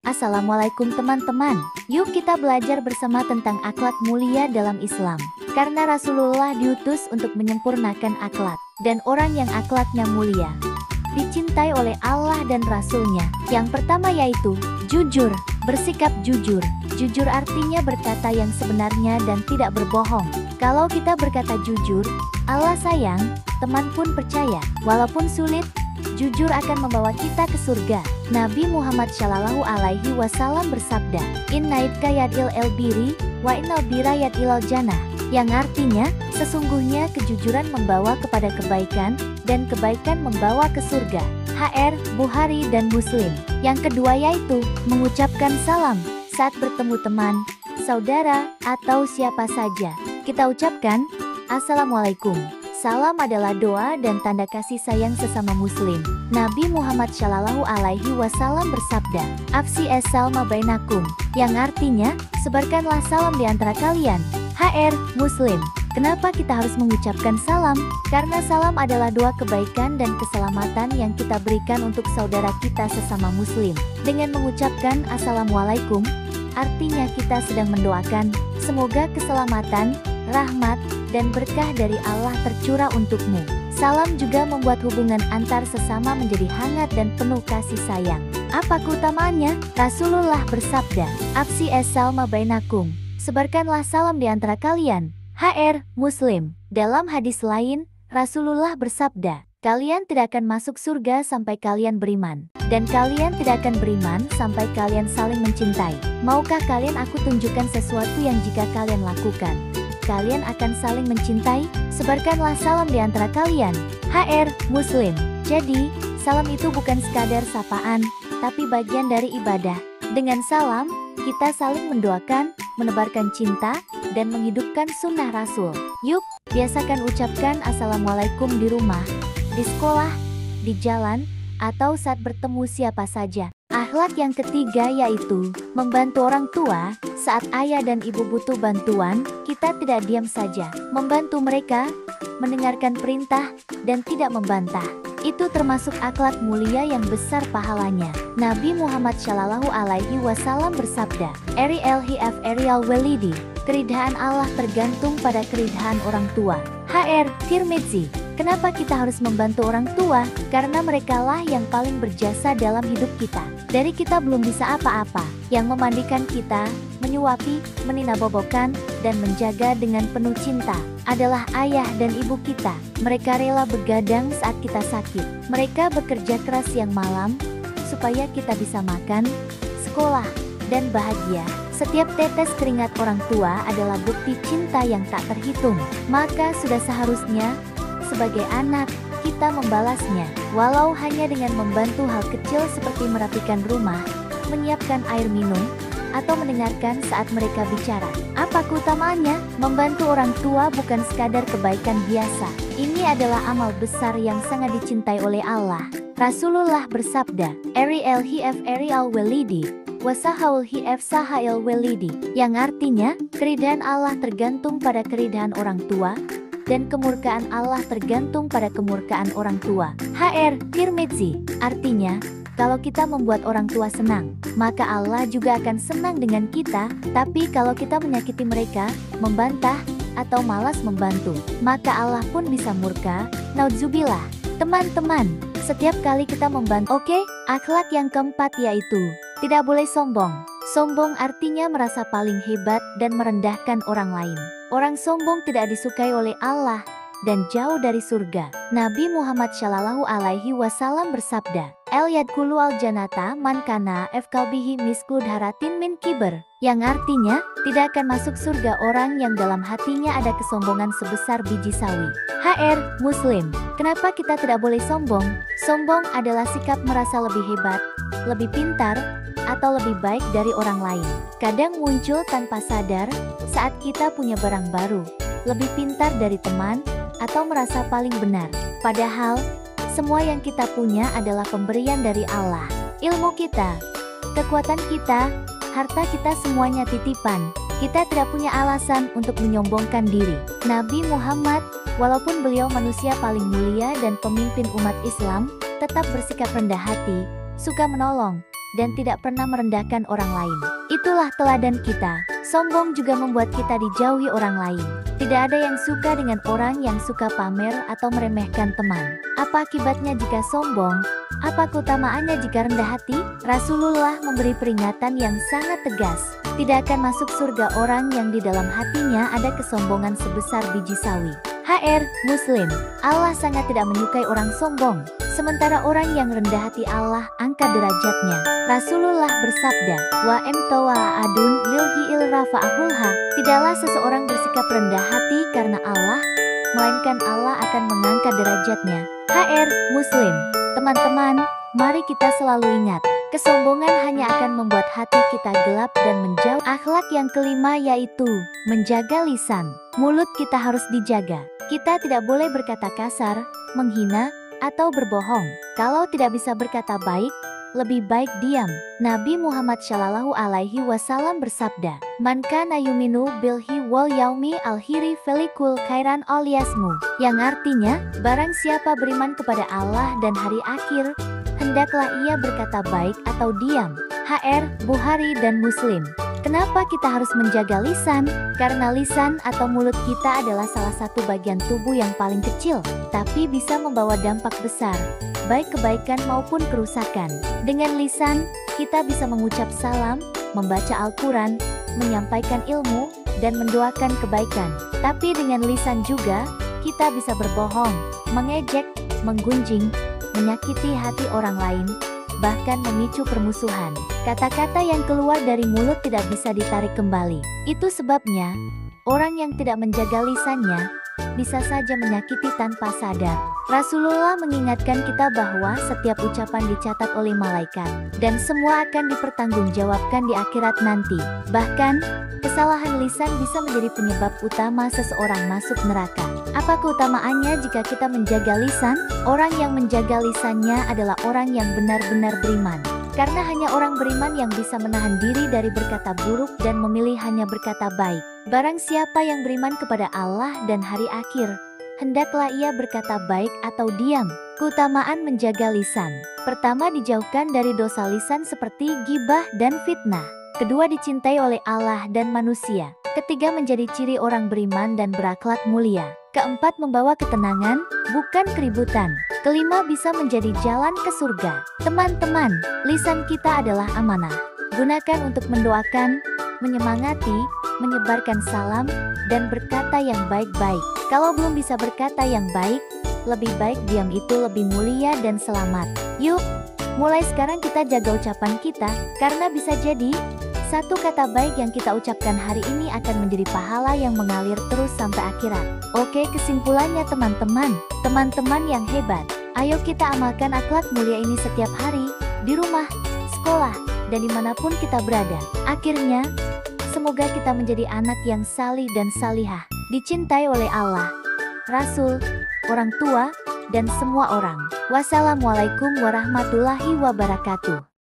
Assalamualaikum teman-teman. Yuk kita belajar bersama tentang akhlak mulia dalam Islam. Karena Rasulullah diutus untuk menyempurnakan akhlak. Dan orang yang akhlaknya mulia dicintai oleh Allah dan Rasul-Nya. Yang pertama yaitu jujur, bersikap jujur. Jujur artinya berkata yang sebenarnya dan tidak berbohong. Kalau kita berkata jujur, Allah sayang, teman pun percaya. Walaupun sulit, jujur akan membawa kita ke surga. Nabi Muhammad Shallallahu Alaihi Wasallam bersabda, Innaibka yad'il el-biri, wa innal bira yad'ilal jannah. Yang artinya, sesungguhnya kejujuran membawa kepada kebaikan, dan kebaikan membawa ke surga. HR, Bukhari dan Muslim. Yang kedua yaitu, mengucapkan salam saat bertemu teman, saudara, atau siapa saja. Kita ucapkan, Assalamualaikum. Salam adalah doa dan tanda kasih sayang sesama muslim. Nabi Muhammad Shallallahu Alaihi Wasallam bersabda, Afsi es-salma bainakum, yang artinya, sebarkanlah salam di antara kalian. HR, Muslim. Kenapa kita harus mengucapkan salam? Karena salam adalah doa kebaikan dan keselamatan yang kita berikan untuk saudara kita sesama muslim. Dengan mengucapkan Assalamualaikum, artinya kita sedang mendoakan, semoga keselamatan, rahmat, dan berkah dari Allah tercurah untukmu. Salam juga membuat hubungan antar sesama menjadi hangat dan penuh kasih sayang. Apa keutamaannya? Rasulullah bersabda, Afsi es-salma bainakum, sebarkanlah salam di antara kalian. HR, Muslim. Dalam hadis lain, Rasulullah bersabda, kalian tidak akan masuk surga sampai kalian beriman. Dan kalian tidak akan beriman sampai kalian saling mencintai. Maukah kalian aku tunjukkan sesuatu yang jika kalian lakukan, kalian akan saling mencintai? Sebarkanlah salam di antara kalian. HR, Muslim. Jadi, salam itu bukan sekadar sapaan, tapi bagian dari ibadah. Dengan salam, kita saling mendoakan, menebarkan cinta, dan menghidupkan sunnah Rasul. Yuk, biasakan ucapkan Assalamualaikum di rumah, di sekolah, di jalan, atau saat bertemu siapa saja. Akhlak yang ketiga yaitu membantu orang tua. Saat ayah dan ibu butuh bantuan, kita tidak diam saja. Membantu mereka, mendengarkan perintah, dan tidak membantah. Itu termasuk akhlak mulia yang besar pahalanya. Nabi Muhammad Shallallahu Alaihi Wasallam bersabda, Eri el-hif erial welidi, keridhaan Allah tergantung pada keridhaan orang tua. HR, Tirmidzi. Kenapa kita harus membantu orang tua? Karena merekalah yang paling berjasa dalam hidup kita. Dari kita belum bisa apa-apa, yang memandikan kita, menyuapi, meninabobokan, dan menjaga dengan penuh cinta adalah ayah dan ibu kita. Mereka rela begadang saat kita sakit. Mereka bekerja keras siang malam, supaya kita bisa makan, sekolah, dan bahagia. Setiap tetes keringat orang tua adalah bukti cinta yang tak terhitung. Maka sudah seharusnya, sebagai anak, kita membalasnya. Walau hanya dengan membantu hal kecil seperti merapikan rumah, menyiapkan air minum, atau mendengarkan saat mereka bicara. Apa keutamaannya? Membantu orang tua bukan sekadar kebaikan biasa. Ini adalah amal besar yang sangat dicintai oleh Allah. Rasulullah bersabda, Eri el-hif eri al-welidi, wasahaul hif sahail welidi. Yang artinya, keridhaan Allah tergantung pada keridhaan orang tua, dan kemurkaan Allah tergantung pada kemurkaan orang tua. HR, Tirmidzi. Artinya, kalau kita membuat orang tua senang, maka Allah juga akan senang dengan kita. Tapi kalau kita menyakiti mereka, membantah, atau malas membantu, maka Allah pun bisa murka. Naudzubillah. Teman-teman, setiap kali kita membantu, akhlak yang keempat yaitu tidak boleh sombong. Sombong artinya merasa paling hebat dan merendahkan orang lain. Orang sombong tidak disukai oleh Allah dan jauh dari surga. Nabi Muhammad Shallallahu Alaihi Wasallam bersabda, El yadkhulu al janata man kana f kalbihi misklud haratin min kiber. Yang artinya, tidak akan masuk surga orang yang dalam hatinya ada kesombongan sebesar biji sawi. HR, Muslim. Kenapa kita tidak boleh sombong? Sombong adalah sikap merasa lebih hebat, lebih pintar, atau lebih baik dari orang lain. Kadang muncul tanpa sadar saat kita punya barang baru, lebih pintar dari teman, atau merasa paling benar. Padahal, semua yang kita punya adalah pemberian dari Allah. Ilmu kita, kekuatan kita, harta kita semuanya titipan. Kita tidak punya alasan untuk menyombongkan diri. Nabi Muhammad, walaupun beliau manusia paling mulia dan pemimpin umat Islam, tetap bersikap rendah hati, suka menolong, dan tidak pernah merendahkan orang lain. Itulah teladan kita. Sombong juga membuat kita dijauhi orang lain. Tidak ada yang suka dengan orang yang suka pamer atau meremehkan teman. Apa akibatnya jika sombong? Apa keutamaannya jika rendah hati? Rasulullah memberi peringatan yang sangat tegas. Tidak akan masuk surga orang yang di dalam hatinya ada kesombongan sebesar biji sawi. HR Muslim. Allah sangat tidak menyukai orang sombong. Sementara orang yang rendah hati Allah angkat derajatnya. Rasulullah bersabda, Wa adun lilhi'il rafa'ahulha. Tidaklah seseorang bersikap rendah hati karena Allah, melainkan Allah akan mengangkat derajatnya. HR Muslim. Teman-teman, mari kita selalu ingat, kesombongan hanya akan membuat hati kita gelap dan menjauh. Akhlak yang kelima yaitu menjaga lisan. Mulut kita harus dijaga. Kita tidak boleh berkata kasar, menghina, atau berbohong. Kalau tidak bisa berkata baik, lebih baik diam. Nabi Muhammad Shallallahu Alaihi Wasallam bersabda, Man kana yuminu bilhi wal yaumi al-hiri felikul khairan aliasmu. Yang artinya, barang siapa beriman kepada Allah dan hari akhir, hendaklah ia berkata baik atau diam. HR Bukhari dan Muslim. Kenapa kita harus menjaga lisan? Karena lisan atau mulut kita adalah salah satu bagian tubuh yang paling kecil, tapi bisa membawa dampak besar, baik kebaikan maupun kerusakan. Dengan lisan, kita bisa mengucap salam, membaca Al-Quran, menyampaikan ilmu, dan mendoakan kebaikan. Tapi dengan lisan juga, kita bisa berbohong, mengejek, menggunjing, menyakiti hati orang lain, bahkan memicu permusuhan. Kata-kata yang keluar dari mulut tidak bisa ditarik kembali. Itu sebabnya, orang yang tidak menjaga lisannya, bisa saja menyakiti tanpa sadar. Rasulullah mengingatkan kita bahwa setiap ucapan dicatat oleh malaikat, dan semua akan dipertanggungjawabkan di akhirat nanti. Bahkan, kesalahan lisan bisa menjadi penyebab utama seseorang masuk neraka. Apa keutamaannya jika kita menjaga lisan? Orang yang menjaga lisannya adalah orang yang benar-benar beriman. Karena hanya orang beriman yang bisa menahan diri dari berkata buruk dan memilih hanya berkata baik. Barang siapa yang beriman kepada Allah dan hari akhir, hendaklah ia berkata baik atau diam. Keutamaan menjaga lisan. Pertama, dijauhkan dari dosa lisan seperti ghibah dan fitnah. Kedua, dicintai oleh Allah dan manusia. Ketiga, menjadi ciri orang beriman dan berakhlak mulia. Keempat, membawa ketenangan, bukan keributan. Kelima, bisa menjadi jalan ke surga. Teman-teman, lisan kita adalah amanah. Gunakan untuk mendoakan, menyemangati, menyebarkan salam, dan berkata yang baik-baik. Kalau belum bisa berkata yang baik, lebih baik diam, itu lebih mulia dan selamat. Yuk, mulai sekarang kita jaga ucapan kita, karena bisa jadi satu kata baik yang kita ucapkan hari ini akan menjadi pahala yang mengalir terus sampai akhirat. Oke, kesimpulannya teman-teman yang hebat, ayo kita amalkan akhlak mulia ini setiap hari, di rumah, sekolah, dan dimanapun kita berada. Akhirnya, semoga kita menjadi anak yang salih dan salihah, dicintai oleh Allah, Rasul, orang tua, dan semua orang. Wassalamualaikum warahmatullahi wabarakatuh.